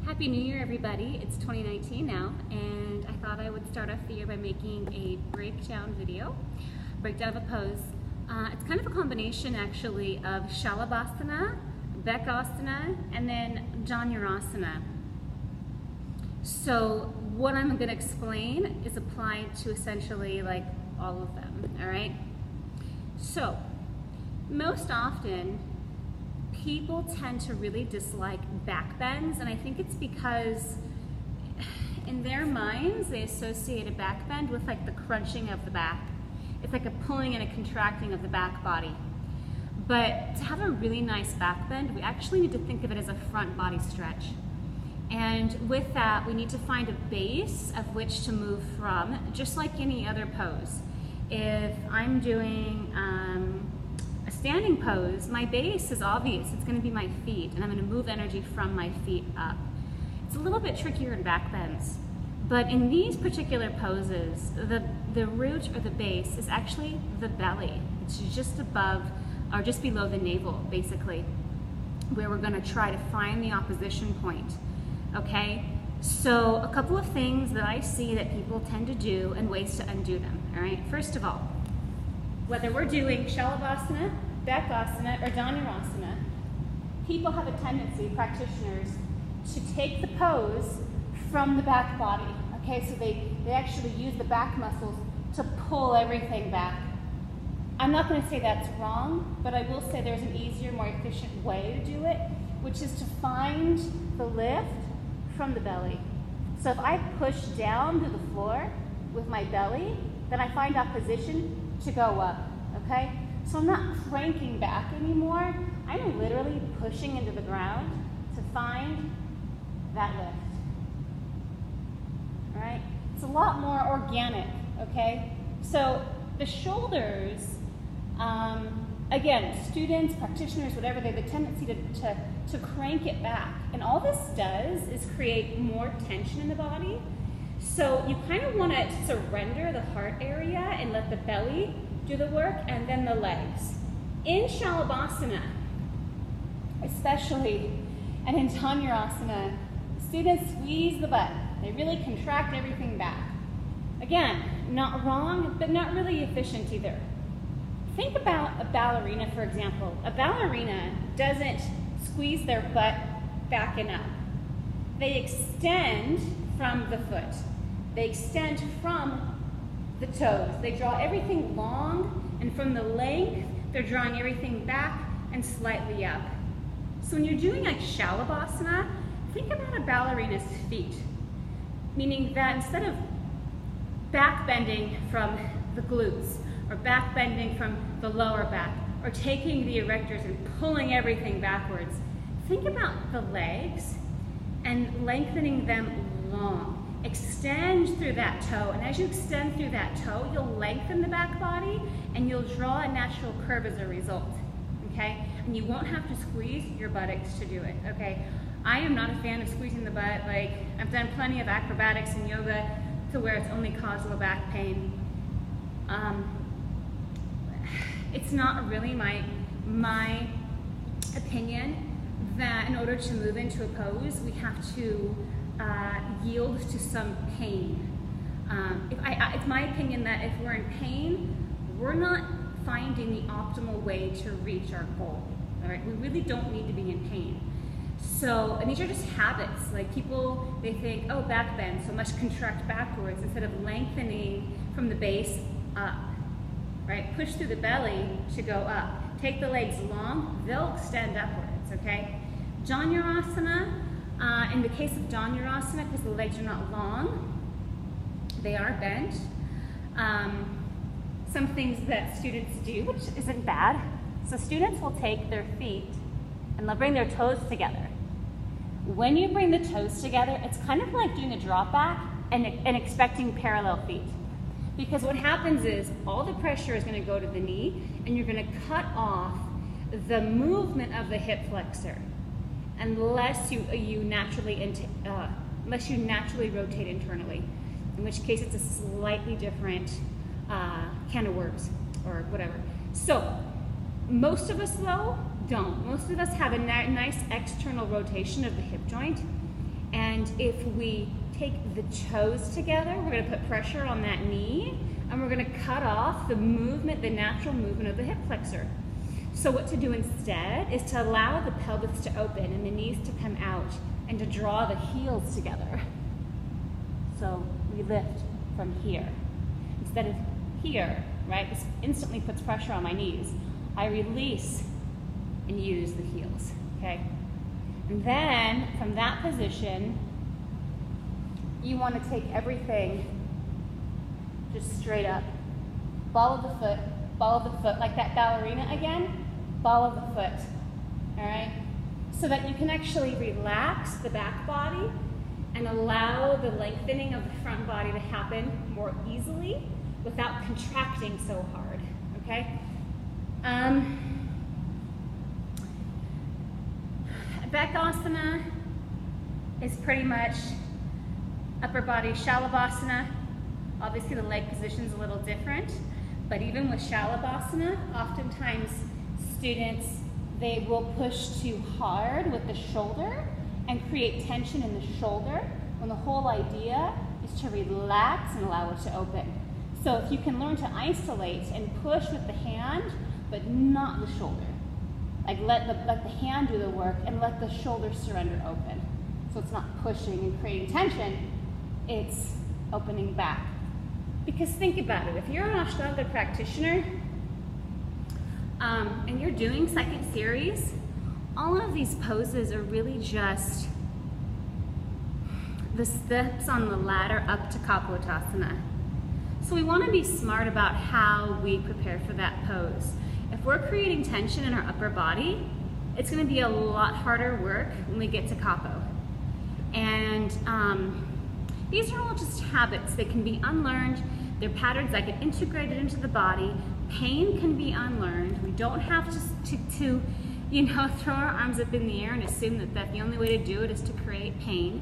Happy New Year, everybody. It's 2019 now, and I thought I would start off the year by making a breakdown video, breakdown of a pose. It's kind of a combination, actually, of Shalabhasana, Bekasana, and then Dhanurasana. So what I'm going to explain is applied to essentially like all of them, all right? So most often, people tend to really dislike back bends, and I think it's because in their minds they associate a back bend with like the crunching of the back. It's like a pulling and a contracting of the back body. But to have a really nice back bend, we actually need to think of it as a front body stretch. And with that, we need to find a base of which to move from, just like any other pose. If I'm doing a standing pose, my base is obvious. It's going to be my feet, and I'm going to move energy from my feet up. It's a little bit trickier in back bends, but in these particular poses, the root or the base is actually the belly. It's just above or just below the navel, basically, where we're going to try to find the opposition point. Okay? So a couple of things that I see that people tend to do and ways to undo them. All right? First of all, whether we're doing Shalabhasana, Bekasana, or Dhanurasana, people have a tendency, practitioners, to take the pose from the back body. Okay, so they actually use the back muscles to pull everything back. I'm not going to say that's wrong, but I will say there's an easier, more efficient way to do it, which is to find the lift from the belly. So if I push down to the floor with my belly, then I find opposition to go up, okay? So I'm not cranking back anymore. I'm literally pushing into the ground to find that lift, all right? It's a lot more organic, okay? So the shoulders, again, students, practitioners, whatever, they have a tendency to crank it back. And all this does is create more tension in the body. So you kind of want to surrender the heart area and let the belly do the work, and then the legs. In Shalabhasana, especially, and in Dhanurasana, students squeeze the butt. They really contract everything back. Again, not wrong, but not really efficient either. Think about a ballerina, for example. A ballerina doesn't squeeze their butt back and up. They extend from the foot. They extend from the toes. They draw everything long, and from the length, they're drawing everything back and slightly up. So when you're doing like Shalabhasana, think about a ballerina's feet, meaning that instead of back bending from the glutes, or back bending from the lower back, or taking the erectors and pulling everything backwards, think about the legs and lengthening them long. Extend through that toe, and as you extend through that toe, you'll lengthen the back body and you'll draw a natural curve as a result, okay? And you won't have to squeeze your buttocks to do it, okay? I am not a fan of squeezing the butt. Like, I've done plenty of acrobatics and yoga to where it's only caused low back pain. It's not really my opinion that in order to move into a pose, we have to yield to some pain. It's my opinion that if we're in pain, we're not finding the optimal way to reach our goal. All right, we really don't need to be in pain. So, and these are just habits. Like people, they think, oh, back bend, so much contract backwards instead of lengthening from the base up. Right, push through the belly to go up. Take the legs long, they'll extend upwards. Okay, Dhanurasana. In the case of Dhanurasana, because the legs are not long, they are bent. Some things that students do, which isn't bad. So students will take their feet and they'll bring their toes together. When you bring the toes together, it's kind of like doing a drop back and expecting parallel feet. Because what happens is all the pressure is going to go to the knee, and you're going to cut off the movement of the hip flexor, unless you naturally rotate internally, in which case it's a slightly different can of worms or whatever. So most of us though don't. Most of us have a nice external rotation of the hip joint, and And if we take the toes together, we're going to put pressure on that knee, and we're going to cut off the movement, the natural movement of the hip flexor. So what to do instead is to allow the pelvis to open and the knees to come out and to draw the heels together. So we lift from here. Instead of here, right? This instantly puts pressure on my knees. I release and use the heels, okay? And then from that position, you want to take everything just straight up. Ball of the foot, like that ballerina again, ball of the foot, all right? So that you can actually relax the back body and allow the lengthening of the front body to happen more easily without contracting so hard, okay? Bakasana is pretty much upper body Shalabhasana. Obviously the leg position is a little different, but even with Shalabhasana, oftentimes students, they will push too hard with the shoulder and create tension in the shoulder when the whole idea is to relax and allow it to open. So if you can learn to isolate and push with the hand, but not the shoulder. Like let the hand do the work and let the shoulder surrender open. So it's not pushing and creating tension, it's opening back. Because think about it, if you're an Ashtanga practitioner and you're doing second series, all of these poses are really just the steps on the ladder up to Kapotasana. So we want to be smart about how we prepare for that pose. If we're creating tension in our upper body, it's going to be a lot harder work when we get to Kapo. And these are all just habits. They can be unlearned. They're patterns that get integrated into the body. Pain can be unlearned. We don't have to you know, throw our arms up in the air and assume that the only way to do it is to create pain.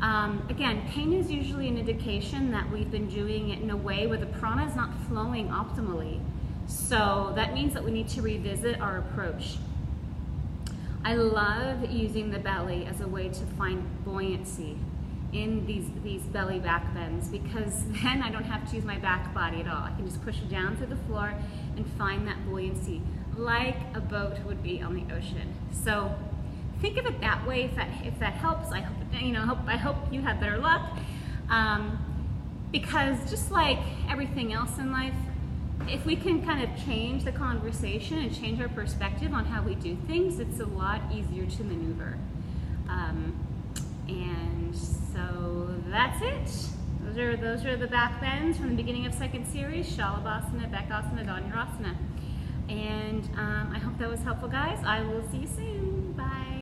Again, pain is usually an indication that we've been doing it in a way where the prana is not flowing optimally. So that means that we need to revisit our approach. I love using the belly as a way to find buoyancy in these belly back bends, because then I don't have to use my back body at all. I can just push it down through the floor and find that buoyancy like a boat would be on the ocean. So think of it that way. If that helps, I hope you have better luck. Because just like everything else in life, if we can kind of change the conversation and change our perspective on how we do things, it's a lot easier to maneuver. And so that's it. Those are the back bends from the beginning of second series: Shalabhasana, Bakasana, Dhanurasana. And I hope that was helpful, guys. I will see you soon. Bye.